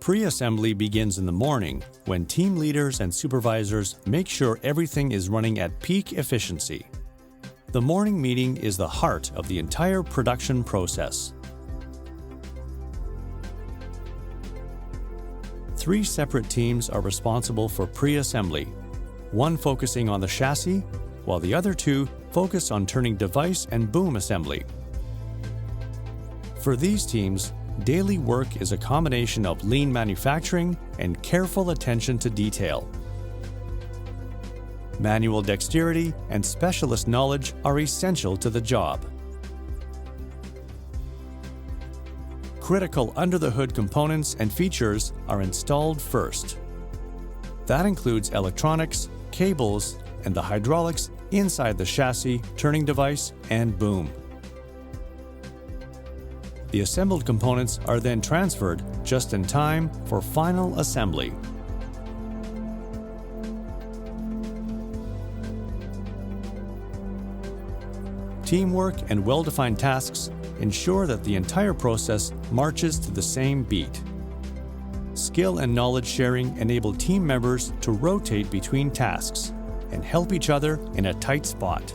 Pre-assembly begins in the morning when team leaders and supervisors make sure everything is running at peak efficiency. The morning meeting is the heart of the entire production process. 3 separate teams are responsible for pre-assembly, one focusing on the chassis, while the other 2 focus on turning device and boom assembly. For these teams, daily work is a combination of lean manufacturing and careful attention to detail. Manual dexterity and specialist knowledge are essential to the job. Critical under-the-hood components and features are installed first. That includes electronics, cables, and the hydraulics inside the chassis, turning device, and boom. The assembled components are then transferred just in time for final assembly. Teamwork and well-defined tasks ensure that the entire process marches to the same beat. Skill and knowledge sharing enable team members to rotate between tasks and help each other in a tight spot.